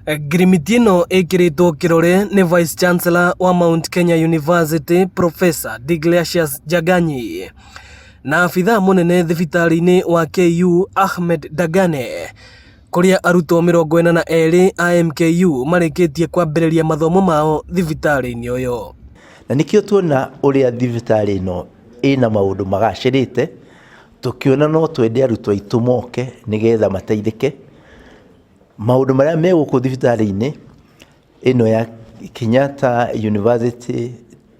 Ngirimiti ĩno ĩkĩrĩtwo kĩrore nĩ Vice Chancellor wa Mount Kenya University Professor Deogratius Njaganyi na abithaa mũnene thibitarĩ-inĩ wa KU Ahmed Dagane, kũrĩa arutwo 42 a MKU marĩkĩtie kwambĩrĩria mathomo mao thibitarĩ-inĩ ũyũ. Na nĩkĩo tuona ũrĩa thibitarĩ ĩno ĩna maũndũ magacĩrĩte, tũkĩona no twende arutwo aitũ moke nĩgetha mateithĩke. Maũndũ marĩa me gũkũ thibitarĩ-inĩ ĩno ya Kenyatta University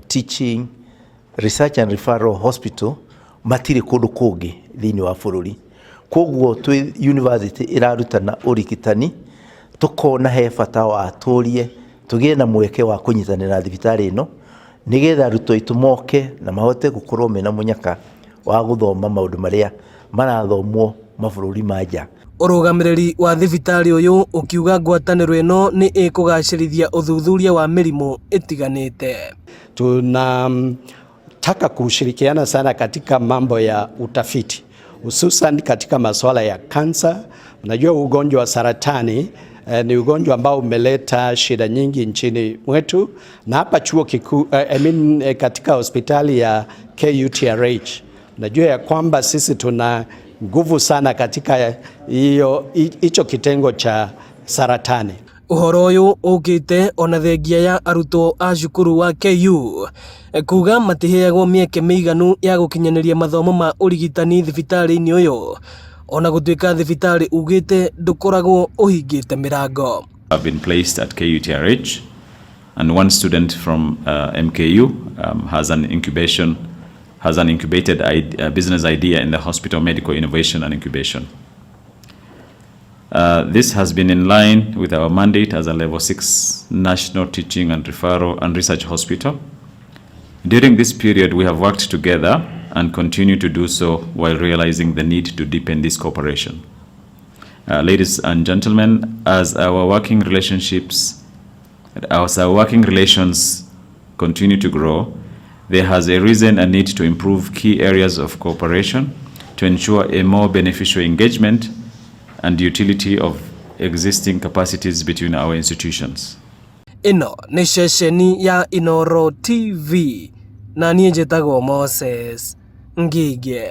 Teaching Research and Referral Hospital matirĩ kũndũ kũngĩ thĩinĩ wa bũrũri. Koguo twĩ university ĩrarutana ũrigitani, tũkona he bata wa tũrie tũgĩe na mweke wa kũnyitanĩra thibitarĩ ĩno nĩgetha arutwo aitũ moke na mahote gũkorwo mena mũnyaka wa gũthoma maũndũ marĩa marathomwo mabũrũri ma nja. Ũrũgamĩrĩri wa thibitarĩ ũyũ ũkiuga ngwatanĩro ĩno nĩ ĩkũgacĩrithia ũthuthuria wa mĩrimũ ĩtiganĩte. Tunataka kushirikiana sana katika mambo ya utafiti, hususan katika masuala ya kansa. Unajua ugonjwa wa saratani ni ugonjwa ambao umeleta shida nyingi nchini mwetu, na hapa chuo kikuu katika hospitali ya KUTRH unajua ya kwamba sisi tuna nguvu sana katika hicho kitengo cha saratani. Ũhoro ũyũ ũkĩte ona thengia ya arutwo a cukuru wa KU kuga matiheagwo mĩeke mĩiganu ya gũkinyanĩria mathomo ma ũrigitani thibitarĩ-inĩ ũyũ, ona gũtuĩka thibitarĩ ugĩte ndũkoragwo ũhingĩte mĩrango. I've been placed at KUTRH and one student from MKU has an incubated business idea in the Hospital Medical Innovation and Incubation. This has been in line with our mandate as a level 6 national teaching and referral and research hospital. During this period, we have worked together and continue to do so while realizing the need to deepen this cooperation. Ladies and gentlemen, as our working relations continue to grow, there has arisen a need to improve key areas of cooperation to ensure a more beneficial engagement and utility of existing capacities between our institutions. Ino ni ceceni ya Inooro TV na niĩ njĩtagwo Moses Ngige.